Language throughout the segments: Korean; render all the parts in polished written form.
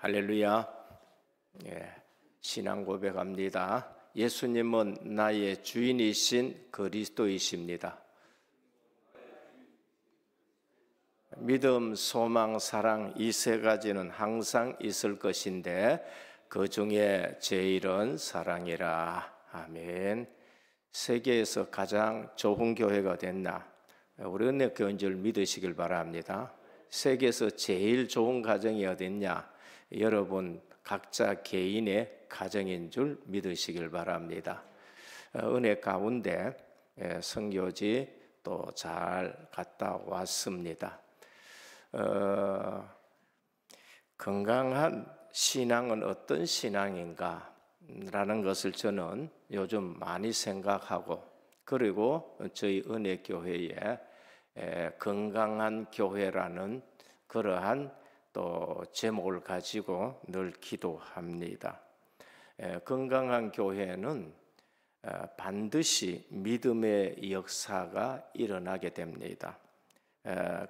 할렐루야. 신앙 고백합니다. 예수님은 나의 주인이신 그리스도이십니다. 믿음, 소망, 사랑 이 세 가지는 항상 있을 것인데 그 중에 제일은 사랑이라. 아멘. 세계에서 가장 좋은 교회가 됐나? 우리 은혜교회인 줄 믿으시길 바랍니다. 세계에서 제일 좋은 가정이 어딨냐? 여러분 각자 개인의 가정인 줄 믿으시길 바랍니다. 은혜 가운데 선교지 또 잘 갔다 왔습니다. 건강한 신앙은 어떤 신앙인가? 라는 것을 저는 요즘 많이 생각하고, 그리고 저희 은혜교회에 건강한 교회라는 그러한 또 제목을 가지고 늘 기도합니다. 건강한 교회는 반드시 믿음의 역사가 일어나게 됩니다.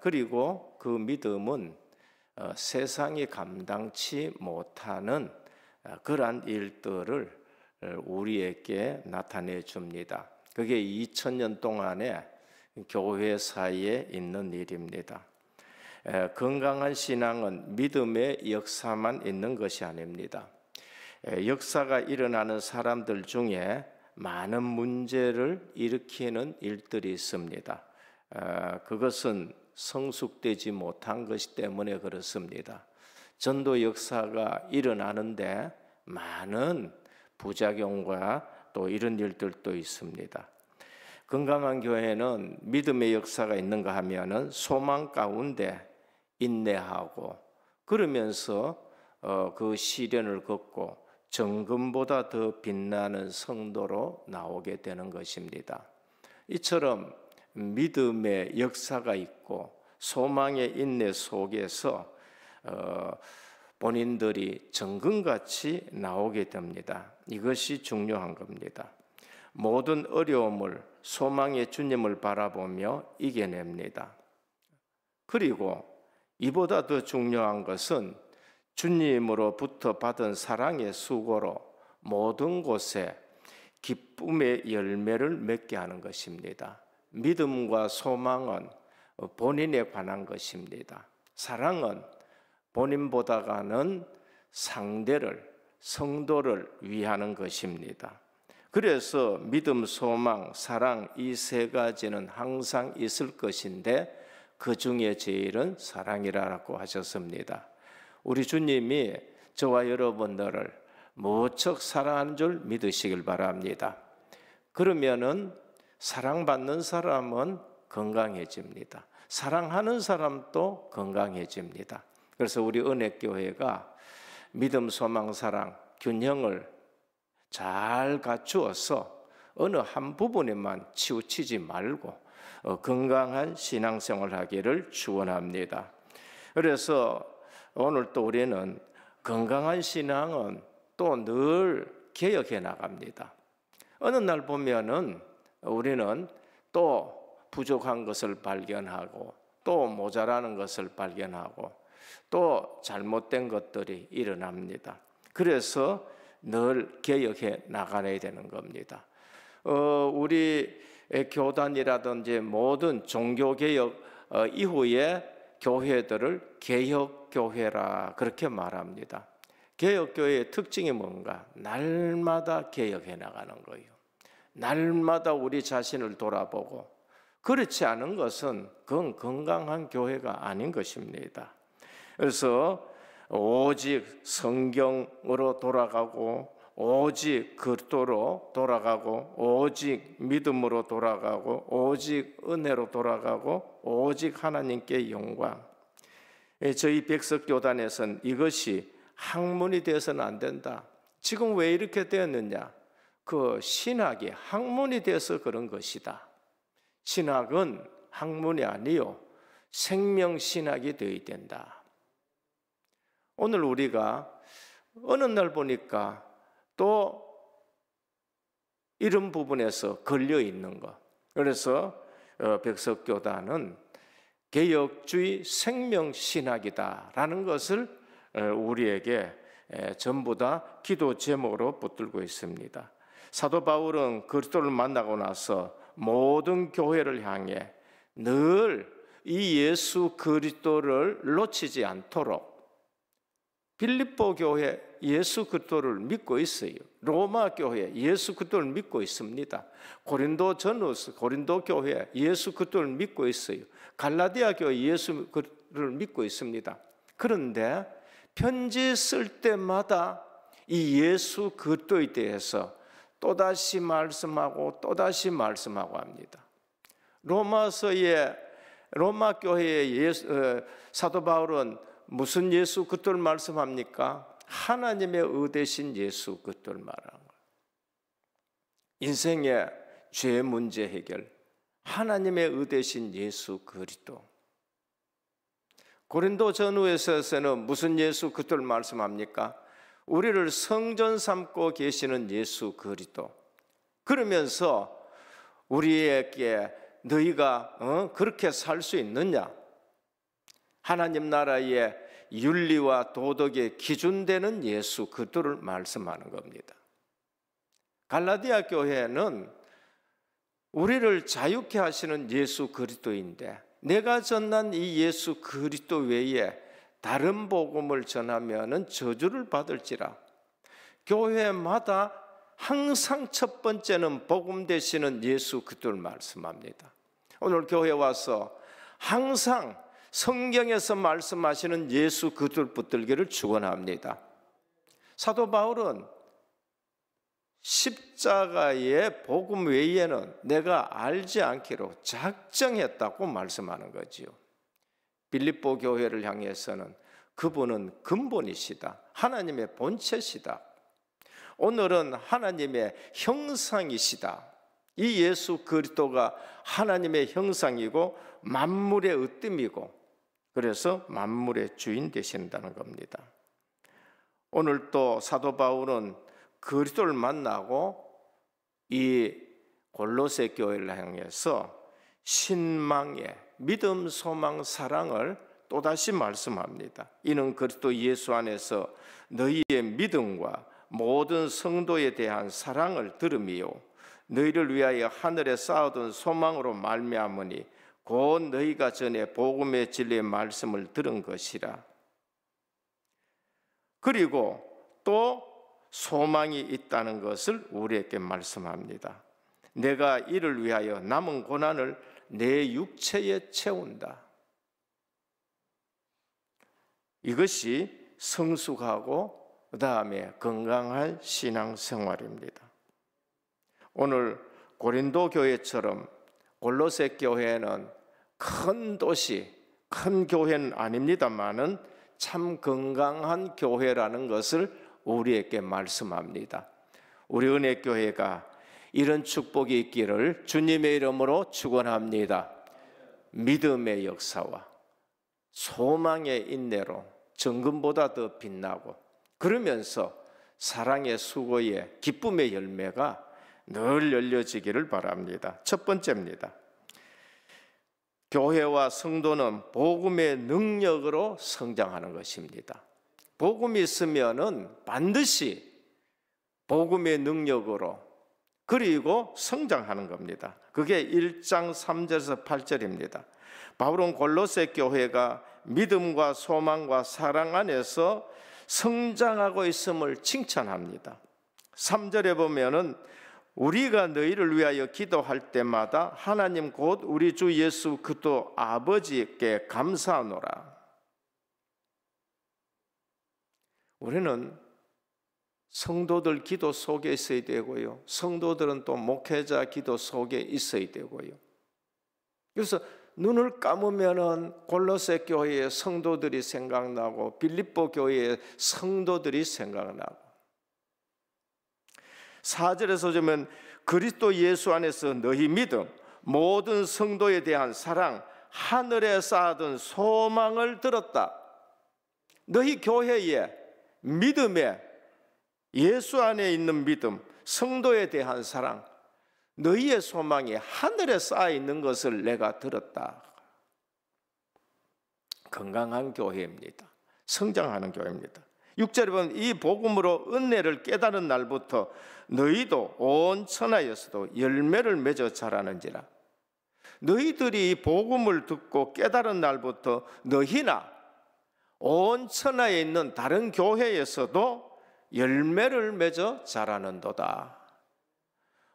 그리고 그 믿음은 세상이 감당치 못하는 그러한 일들을 우리에게 나타내 줍니다. 그게 2000년 동안에 교회 사이에 있는 일입니다. 건강한 신앙은 믿음의 역사만 있는 것이 아닙니다. 역사가 일어나는 사람들 중에 많은 문제를 일으키는 일들이 있습니다. 그것은 성숙되지 못한 것이 때문에 그렇습니다. 전도 역사가 일어나는데 많은 부작용과 또 이런 일들도 있습니다. 건강한 교회는 믿음의 역사가 있는가 하면은 소망 가운데 인내하고, 그러면서 그 시련을 겪고 정금보다 더 빛나는 성도로 나오게 되는 것입니다. 이처럼 믿음의 역사가 있고 소망의 인내 속에서 본인들이 정금같이 나오게 됩니다. 이것이 중요한 겁니다. 모든 어려움을 소망의 주님을 바라보며 이겨냅니다. 그리고 이보다 더 중요한 것은 주님으로부터 받은 사랑의 수고로 모든 곳에 기쁨의 열매를 맺게 하는 것입니다. 믿음과 소망은 본인에 관한 것입니다. 사랑은 본인보다가는 상대를, 성도를 위하는 것입니다. 그래서 믿음, 소망, 사랑 이 세 가지는 항상 있을 것인데 그 중에 제일은 사랑이라고 하셨습니다. 우리 주님이 저와 여러분들을 무척 사랑하는 줄 믿으시길 바랍니다. 그러면은 사랑받는 사람은 건강해집니다. 사랑하는 사람도 건강해집니다. 그래서 우리 은혜교회가 믿음, 소망, 사랑 균형을 잘 갖추어서 어느 한 부분에만 치우치지 말고 건강한 신앙생활을 하기를 축원합니다. 그래서 오늘 또 우리는 건강한 신앙은 또 늘 개혁해 나갑니다. 어느 날 보면은 우리는 또 부족한 것을 발견하고 또 모자라는 것을 발견하고 또 잘못된 것들이 일어납니다. 그래서 늘 개혁해 나가야 되는 겁니다. 우리 교단이라든지 모든 종교개혁 이후에 교회들을 개혁교회라 그렇게 말합니다. 개혁교회의 특징이 뭔가? 날마다 개혁해 나가는 거예요. 날마다 우리 자신을 돌아보고, 그렇지 않은 것은 그건 건강한 교회가 아닌 것입니다. 그래서 오직 성경으로 돌아가고, 오직 그리스도로 돌아가고, 오직 믿음으로 돌아가고, 오직 은혜로 돌아가고, 오직 하나님께 영광. 저희 백석교단에서는 이것이 학문이 되어서는 안 된다. 지금 왜 이렇게 되었느냐? 그 신학이 학문이 돼서 그런 것이다. 신학은 학문이 아니요 생명신학이 되어야 된다. 오늘 우리가 어느 날 보니까 또 이런 부분에서 걸려 있는 것. 그래서 백석교단은 개혁주의 생명신학이다라는 것을 우리에게 전부 다 기도 제목으로 붙들고 있습니다. 사도 바울은 그리스도를 만나고 나서 모든 교회를 향해 늘 이 예수 그리스도를 놓치지 않도록, 빌립보 교회 예수 그리스도를 믿고 있어요. 로마 교회 예수 그리스도를 믿고 있습니다. 고린도 전후서 고린도 교회 예수 그리스도를 믿고 있어요. 갈라디아 교회 예수 그리스도를 믿고 있습니다. 그런데 편지 쓸 때마다 이 예수 그리스도에 대해서 또다시 말씀하고 또다시 말씀하고 합니다. 로마 교회의 사도 바울은 무슨 예수 그리스도를 말씀합니까? 하나님의 의되신 예수 그리스도를 말하는 거예요. 인생의 죄 문제 해결, 하나님의 의되신 예수 그리스도. 고린도 전후에서는 무슨 예수 그리스도를 말씀합니까? 우리를 성전 삼고 계시는 예수 그리스도. 그러면서 우리에게 너희가 그렇게 살 수 있느냐? 하나님 나라의 윤리와 도덕의 기준되는 예수 그리스도를 말씀하는 겁니다. 갈라디아 교회는 우리를 자유케 하시는 예수 그리스도인데, 내가 전한 이 예수 그리스도 외에 다른 복음을 전하면은 저주를 받을지라. 교회마다 항상 첫 번째는 복음 되시는 예수 그리스도를 말씀합니다. 오늘 교회 와서 항상 성경에서 말씀하시는 예수 그리스도를 붙들기를 축원합니다. 사도 바울은 십자가의 복음 외에는 내가 알지 않기로 작정했다고 말씀하는 거지요. 빌립보 교회를 향해서는 그분은 근본이시다, 하나님의 본체시다, 오늘은 하나님의 형상이시다. 이 예수 그리스도가 하나님의 형상이고 만물의 으뜸이고, 그래서 만물의 주인 되신다는 겁니다. 오늘 또 사도 바울은 그리스도를 만나고 이 골로새 교회를 향해서 신망의 믿음, 소망, 사랑을 또다시 말씀합니다. 이는 그리스도 예수 안에서 너희의 믿음과 모든 성도에 대한 사랑을 들음이요 너희를 위하여 하늘에 쌓아둔 소망으로 말미암으니 곧 너희가 전에 복음의 진리의 말씀을 들은 것이라. 그리고 또 소망이 있다는 것을 우리에게 말씀합니다. 내가 이를 위하여 남은 고난을 내 육체에 채운다. 이것이 성숙하고 그 다음에 건강한 신앙생활입니다. 오늘 고린도 교회처럼 골로새 교회는 큰 도시, 큰 교회는 아닙니다만은 참 건강한 교회라는 것을 우리에게 말씀합니다. 우리 은혜교회가 이런 축복이 있기를 주님의 이름으로 축원합니다. 믿음의 역사와 소망의 인내로 정금보다 더 빛나고, 그러면서 사랑의 수고의 기쁨의 열매가 늘 열려지기를 바랍니다. 첫 번째입니다. 교회와 성도는 복음의 능력으로 성장하는 것입니다. 복음이 있으면은 반드시 복음의 능력으로, 그리고 성장하는 겁니다. 그게 1장 3절에서 8절입니다. 바울은 골로새 교회가 믿음과 소망과 사랑 안에서 성장하고 있음을 칭찬합니다. 3절에 보면은 우리가 너희를 위하여 기도할 때마다 하나님 곧 우리 주 예수 그리스도 아버지께 감사하노라. 우리는 성도들 기도 속에 있어야 되고요, 성도들은 또 목회자 기도 속에 있어야 되고요. 그래서 눈을 감으면은 골로새 교회의 성도들이 생각나고 빌립보 교회의 성도들이 생각나고, 4절에서 보면 그리스도 예수 안에서 너희 믿음, 모든 성도에 대한 사랑, 하늘에 쌓아둔 소망을 들었다. 너희 교회에 믿음에, 예수 안에 있는 믿음, 성도에 대한 사랑, 너희의 소망이 하늘에 쌓여 있는 것을 내가 들었다. 건강한 교회입니다. 성장하는 교회입니다. 6절에 보면 이 복음으로 은혜를 깨달은 날부터 너희도 온 천하에서도 열매를 맺어 자라는지라. 너희들이 이 복음을 듣고 깨달은 날부터 너희나 온 천하에 있는 다른 교회에서도 열매를 맺어 자라는도다.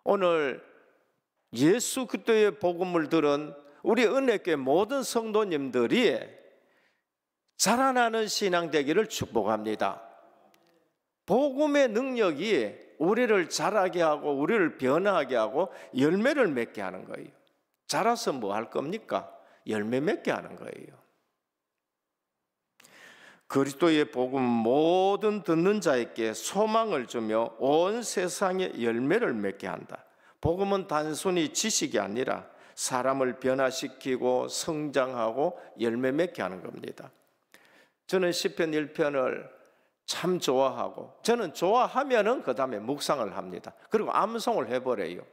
오늘 예수 그리스도의 복음을 들은 우리 은혜교회 모든 성도님들이 자라나는 신앙 되기를 축복합니다. 복음의 능력이 우리를 자라게 하고 우리를 변화하게 하고 열매를 맺게 하는 거예요. 자라서 뭐 할 겁니까? 열매 맺게 하는 거예요. 그리스도의 복음 모든 듣는 자에게 소망을 주며 온 세상에 열매를 맺게 한다. 복음은 단순히 지식이 아니라 사람을 변화시키고 성장하고 열매 맺게 하는 겁니다. 저는 시편 1편을 참 좋아하고, 저는 좋아하면은 그 다음에 묵상을 합니다. 그리고 암송을 해버려요.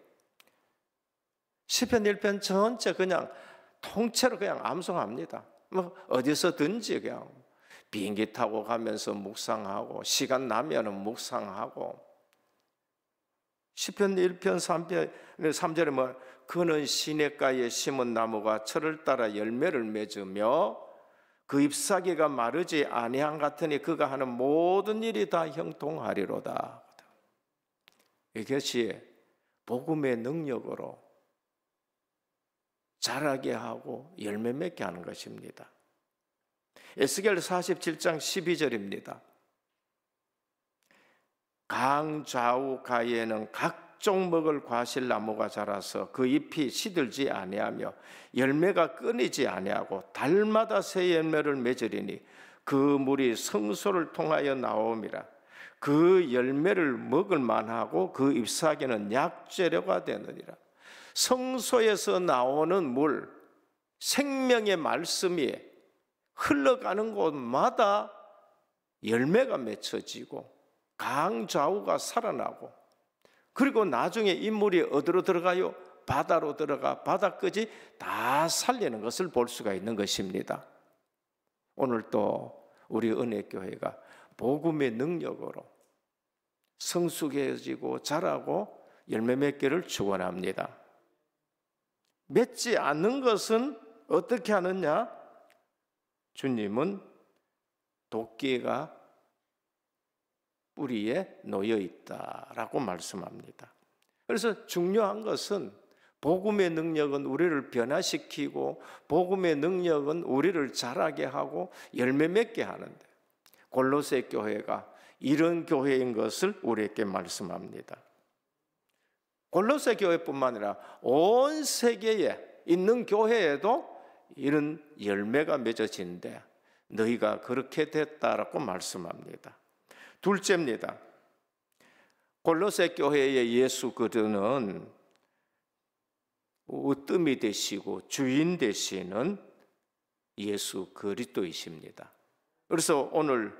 시편 1편 전체 그냥 통째로 그냥 암송합니다. 뭐 어디서든지 그냥 비행기 타고 가면서 묵상하고, 시간 나면은 묵상하고. 시편 1편 3절에 뭐 그는 시냇가에 심은 나무가 철을 따라 열매를 맺으며 그 잎사귀가 마르지 아니한 같으니 그가 하는 모든 일이 다 형통하리로다. 이것이 복음의 능력으로 자라게 하고 열매 맺게 하는 것입니다. 에스겔 47장 12절입니다. 강 좌우 가에는 각종 먹을 과실나무가 자라서 그 잎이 시들지 아니하며 열매가 끊이지 아니하고 달마다 새 열매를 맺으리니 그 물이 성소를 통하여 나옴이라. 그 열매를 먹을 만하고 그 잎사귀는 약재료가 되느니라. 성소에서 나오는 물, 생명의 말씀이 흘러가는 곳마다 열매가 맺혀지고 강 좌우가 살아나고, 그리고 나중에 인물이 어디로 들어가요? 바다로 들어가 바다까지 다 살리는 것을 볼 수가 있는 것입니다. 오늘 또 우리 은혜교회가 복음의 능력으로 성숙해지고 자라고 열매 맺기를 축원합니다. 맺지 않는 것은 어떻게 하느냐? 주님은 도끼가 뿌리에 놓여 있다라고 말씀합니다. 그래서 중요한 것은 복음의 능력은 우리를 변화시키고 복음의 능력은 우리를 자라게 하고 열매 맺게 하는데, 골로새 교회가 이런 교회인 것을 우리에게 말씀합니다. 골로새 교회뿐만 아니라 온 세계에 있는 교회에도 이런 열매가 맺어지는데 너희가 그렇게 됐다라고 말씀합니다. 둘째입니다. 골로새 교회의 예수 그리스도는 으뜸이 되시고 주인 되시는 예수 그리스도이십니다. 그래서 오늘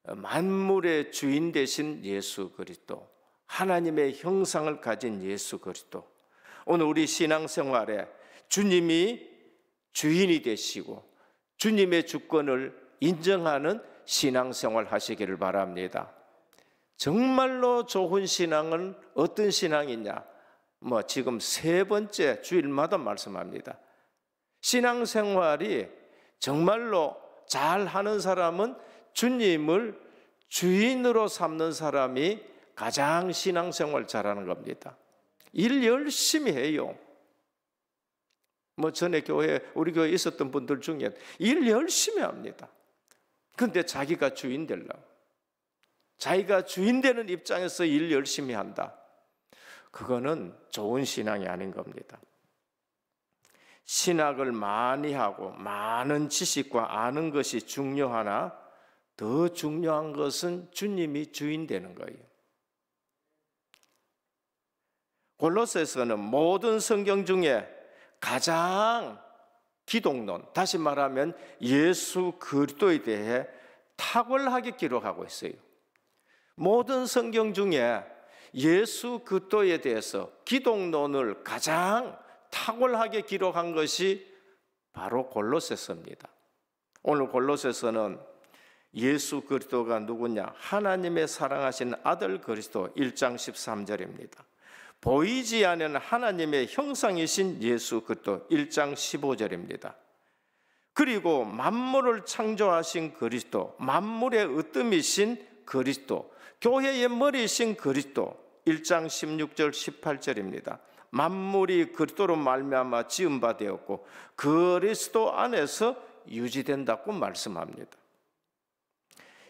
만물의 주인 되신 예수 그리스도, 하나님의 형상을 가진 예수 그리스도, 오늘 우리 신앙생활에 주님이 주인이 되시고 주님의 주권을 인정하는 신앙생활 하시기를 바랍니다. 정말로 좋은 신앙은 어떤 신앙이냐? 지금 세 번째 주일마다 말씀합니다. 신앙생활이 정말로 잘하는 사람은 주님을 주인으로 삼는 사람이 가장 신앙생활 잘하는 겁니다. 일 열심히 해요. 전에 우리 교회에 있었던 분들 중에 일 열심히 합니다. 그런데 자기가 주인 되려고, 자기가 주인 되는 입장에서 일 열심히 한다. 그거는 좋은 신앙이 아닌 겁니다. 신학을 많이 하고 많은 지식과 아는 것이 중요하나 더 중요한 것은 주님이 주인 되는 거예요. 골로새서는 모든 성경 중에 가장 기독론, 다시 말하면 예수 그리스도에 대해 탁월하게 기록하고 있어요. 모든 성경 중에 예수 그리스도에 대해서 기독론을 가장 탁월하게 기록한 것이 바로 골로새서입니다. 오늘 골로새서는 예수 그리스도가 누구냐? 하나님의 사랑하신 아들 그리스도. 1장 13절입니다. 보이지 않는 하나님의 형상이신 예수 그리스도. 1장 15절입니다. 그리고 만물을 창조하신 그리스도, 만물의 으뜸이신 그리스도, 교회의 머리이신 그리스도. 1장 16절 18절입니다. 만물이 그리스도로 말미암아 지은 바 되었고 그리스도 안에서 유지된다고 말씀합니다.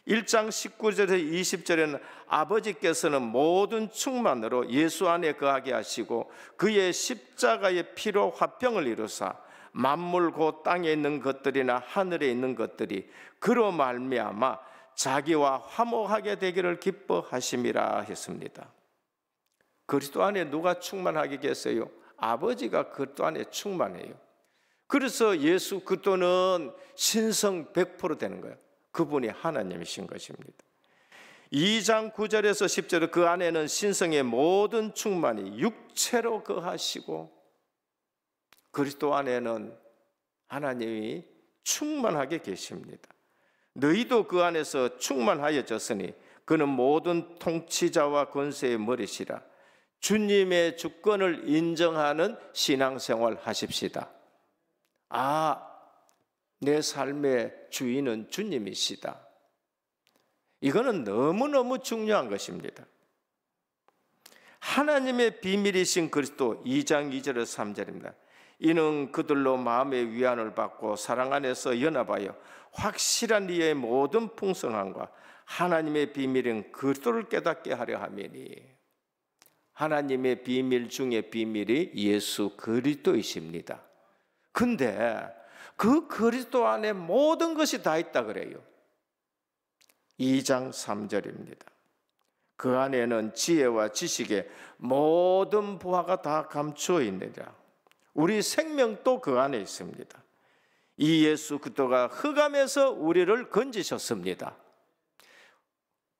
1장 19절에서 20절에는 아버지께서는 모든 충만으로 예수 안에 거하게 하시고 그의 십자가의 피로 화평을 이루사 만물 곧 땅에 있는 것들이나 하늘에 있는 것들이 그로 말미암아 자기와 화목하게 되기를 기뻐하심이라 했습니다. 그리스도 안에 누가 충만하겠어요? 아버지가 그리스도 안에 충만해요. 그래서 예수 그리스도는 신성 100% 되는 거예요. 그분이 하나님이신 것입니다. 2장 9절에서 10절에 그 안에는 신성의 모든 충만이 육체로 거하시고 그리스도 안에는 하나님이 충만하게 계십니다. 너희도 그 안에서 충만하여졌으니 그는 모든 통치자와 권세의 머리시라. 주님의 주권을 인정하는 신앙생활 하십시다. 내 삶의 주인은 주님이시다. 이거는 너무너무 중요한 것입니다. 하나님의 비밀이신 그리스도. 2장 2절에서 3절입니다. 이는 그들로 마음의 위안을 받고 사랑 안에서 연합하여 확실한 이의 모든 풍성함과 하나님의 비밀인 그리스도를 깨닫게 하려 함이니. 하나님의 비밀 중에 비밀이 예수 그리스도이십니다. 근데 그 그리스도 안에 모든 것이 다 있다 그래요. 2장 3절입니다. 그 안에는 지혜와 지식의 모든 부하가 다 감추어 있느니라. 우리 생명도 그 안에 있습니다. 이 예수 그리스도가 흑암에서 우리를 건지셨습니다.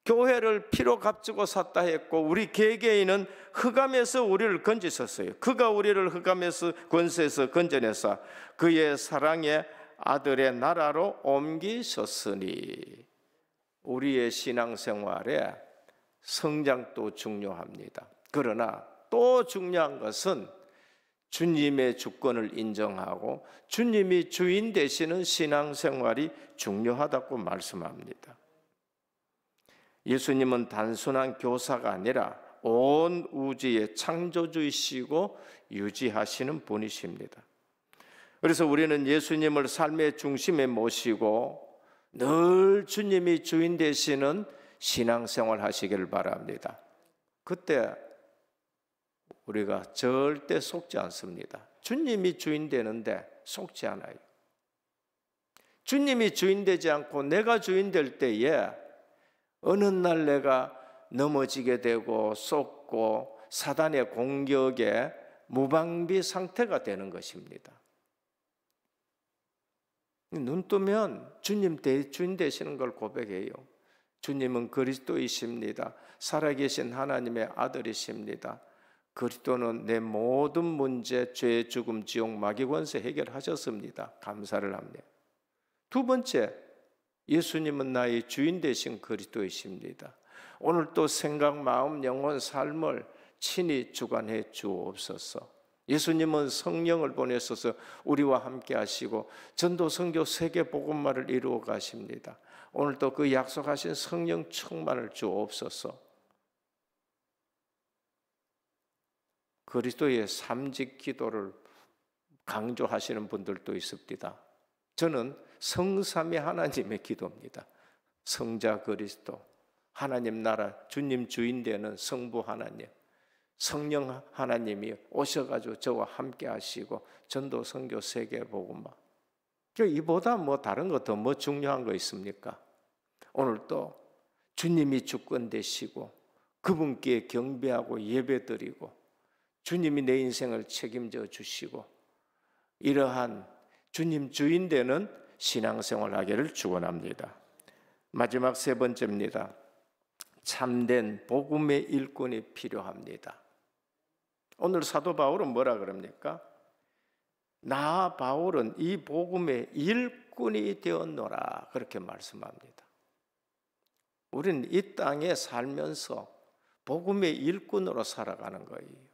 교회를 피로 값주고 샀다 했고 우리 개개인은 흑암에서 우리를 건지셨어요. 그가 우리를 흑암에서 권세에서 건져내사 그의 사랑의 아들의 나라로 옮기셨으니. 우리의 신앙생활에 성장도 중요합니다. 그러나 또 중요한 것은 주님의 주권을 인정하고 주님이 주인 되시는 신앙생활이 중요하다고 말씀합니다. 예수님은 단순한 교사가 아니라 온 우주의 창조주이시고 유지하시는 분이십니다. 그래서 우리는 예수님을 삶의 중심에 모시고 늘 주님이 주인 되시는 신앙생활 하시기를 바랍니다. 그때 우리가 절대 속지 않습니다. 주님이 주인 되는데 속지 않아요. 주님이 주인 되지 않고 내가 주인 될 때에 어느 날 내가 넘어지게 되고 쏟고 사단의 공격에 무방비 상태가 되는 것입니다. 눈 뜨면 주님 주인 되시는 걸 고백해요. 주님은 그리스도이십니다. 살아계신 하나님의 아들이십니다. 그리스도는 내 모든 문제, 죄, 죽음, 지옥, 마귀 권세 해결하셨습니다. 감사를 합니다. 두 번째, 예수님은 나의 주인 되신 그리스도이십니다. 오늘 또 생각, 마음, 영혼, 삶을 친히 주관해 주옵소서. 예수님은 성령을 보내셔서 우리와 함께 하시고 전도, 선교, 세계 복음화를 이루어 가십니다. 오늘도 그 약속하신 성령 충만을 주옵소서. 그리스도의 삼직 기도를 강조하시는 분들도 있습니다. 저는 성삼위 하나님의 기도입니다. 성자 그리스도, 하나님 나라, 주님 주인 되는 성부 하나님, 성령 하나님이 오셔가지고 저와 함께 하시고 전도, 선교, 세계 복음화. 이보다 다른 거 더 중요한 거 있습니까? 오늘도 주님이 주권 되시고 그분께 경배하고 예배드리고 주님이 내 인생을 책임져 주시고 이러한 주님 주인 되는 신앙생활 하기를 축원합니다. 마지막 세 번째입니다. 참된 복음의 일꾼이 필요합니다. 오늘 사도 바울은 뭐라 그럽니까? 나 바울은 이 복음의 일꾼이 되었노라 그렇게 말씀합니다. 우리는 이 땅에 살면서 복음의 일꾼으로 살아가는 거예요.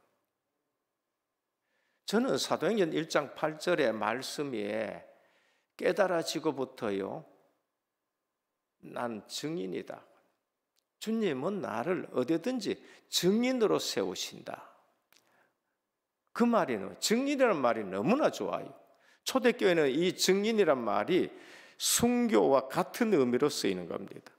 저는 사도행전 1장 8절의 말씀이 깨달아지고부터요, 난 증인이다. 주님은 나를 어디든지 증인으로 세우신다. 그 말이는, 증인이라는 말이 너무나 좋아요. 초대교회는 이 증인이란 말이 순교와 같은 의미로 쓰이는 겁니다.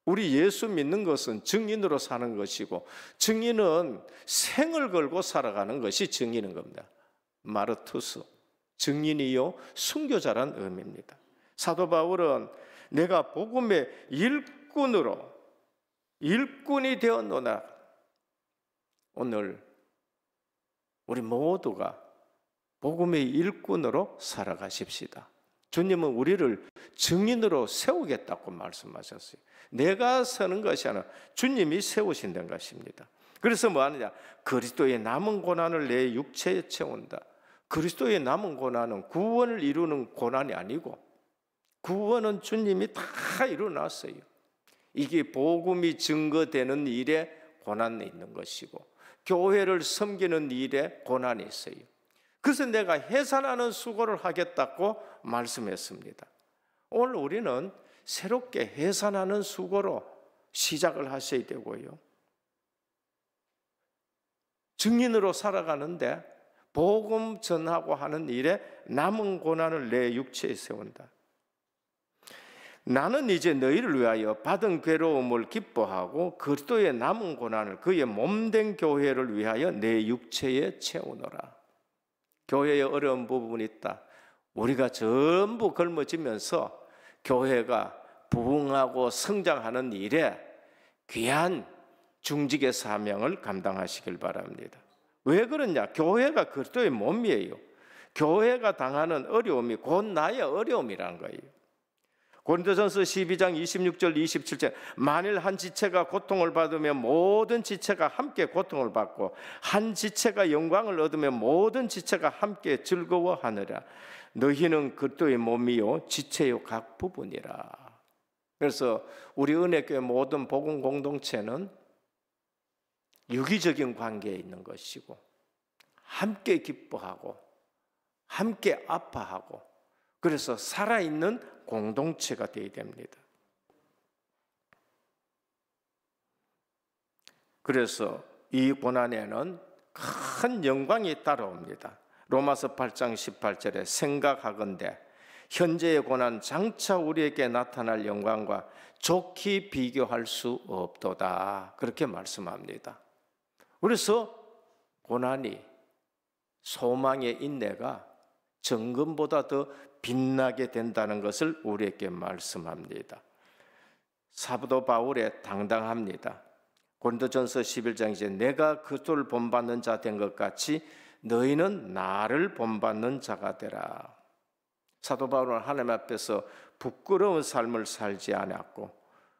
우리 예수 믿는 것은 증인으로 사는 것이고, 증인은 생을 걸고 살아가는 것이 증인인 겁니다. 마르투스, 증인이요 순교자란 의미입니다. 사도 바울은 내가 복음의 일꾼이 되었노나, 오늘 우리 모두가 복음의 일꾼으로 살아가십시다. 주님은 우리를 증인으로 세우겠다고 말씀하셨어요. 내가 서는 것이 아니라 주님이 세우신다는 것입니다. 그래서 뭐 하느냐? 그리스도의 남은 고난을 내 육체에 채운다. 그리스도의 남은 고난은 구원을 이루는 고난이 아니고, 구원은 주님이 다 이루어놨어요. 이게 복음이 증거되는 일에 고난이 있는 것이고, 교회를 섬기는 일에 고난이 있어요. 그래서 내가 해산하는 수고를 하겠다고 말씀했습니다. 오늘 우리는 새롭게 해산하는 수고로 시작을 하셔야 되고요, 증인으로 살아가는데 복음 전하고 하는 일에 남은 고난을 내 육체에 세운다. 나는 이제 너희를 위하여 받은 괴로움을 기뻐하고 그리스도의 남은 고난을 그의 몸된 교회를 위하여 내 육체에 채우노라. 교회에 어려운 부분이 있다. 우리가 전부 걸머지면서 교회가 부흥하고 성장하는 일에 귀한 중직의 사명을 감당하시길 바랍니다. 왜 그러냐? 교회가 그리스도의 몸이에요. 교회가 당하는 어려움이 곧 나의 어려움이라는 거예요. 고린도전서 12장 26절 27절, 만일 한 지체가 고통을 받으면 모든 지체가 함께 고통을 받고 한 지체가 영광을 얻으면 모든 지체가 함께 즐거워하느라. 너희는 그리스도의 몸이요 지체요 각 부분이라. 그래서 우리 은혜교회 모든 복음 공동체는 유기적인 관계에 있는 것이고, 함께 기뻐하고 함께 아파하고, 그래서 살아있는 공동체가 되어야 됩니다. 그래서 이 고난에는 큰 영광이 따라옵니다. 로마서 8장 18절에 생각하건대 현재의 고난 장차 우리에게 나타날 영광과 좋게 비교할 수 없도다, 그렇게 말씀합니다. 그래서 고난이 소망의 인내가 정금보다 더 빛나게 된다는 것을 우리에게 말씀합니다. 사도 바울의 당당합니다. 고린도전서 11장 이제 내가 그리스도를 본받는 자 된 것 같이 너희는 나를 본받는 자가 되라. 사도 바울은 하나님 앞에서 부끄러운 삶을 살지 않았고,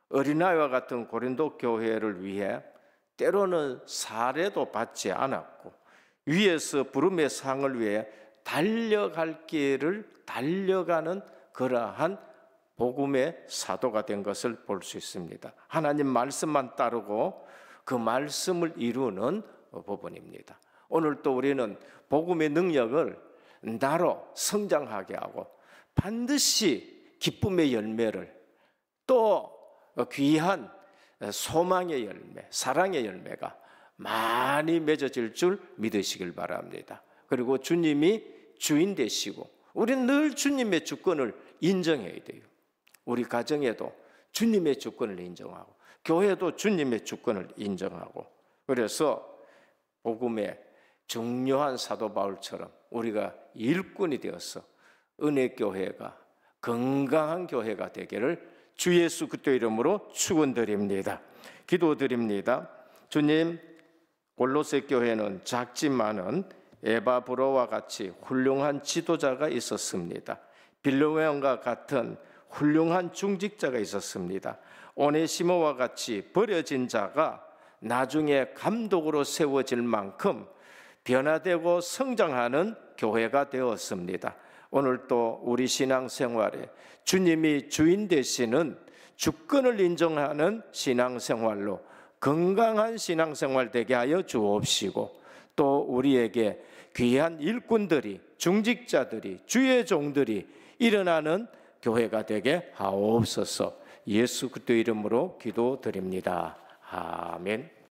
어린아이와 같은 고린도 교회를 위해 때로는 사례도 받지 않았고, 위에서 부름의 상을 위해 달려갈 길을 달려가는 그러한 복음의 사도가 된 것을 볼 수 있습니다. 하나님 말씀만 따르고 그 말씀을 이루는 부분입니다. 오늘 또 우리는 복음의 능력을 나로 성장하게 하고 반드시 기쁨의 열매를, 또 귀한 소망의 열매, 사랑의 열매가 많이 맺어질 줄 믿으시길 바랍니다. 그리고 주님이 주인 되시고, 우리는 늘 주님의 주권을 인정해야 돼요. 우리 가정에도 주님의 주권을 인정하고, 교회도 주님의 주권을 인정하고, 그래서 복음의 중요한 사도 바울처럼 우리가 일꾼이 되어서 은혜교회가 건강한 교회가 되기를 주 예수 그리스도의 이름으로 축원드립니다. 기도드립니다. 주님, 골로새 교회는 작지만은 에바브로와 같이 훌륭한 지도자가 있었습니다. 빌레몬과 같은 훌륭한 중직자가 있었습니다. 오네시모와 같이 버려진 자가 나중에 감독으로 세워질 만큼 변화되고 성장하는 교회가 되었습니다. 오늘 또 우리 신앙생활에 주님이 주인 되시는 주권을 인정하는 신앙생활로 건강한 신앙생활 되게 하여 주옵시고, 또 우리에게 귀한 일꾼들이, 중직자들이, 주의 종들이 일어나는 교회가 되게 하옵소서. 예수 그리스도 이름으로 기도드립니다. 아멘.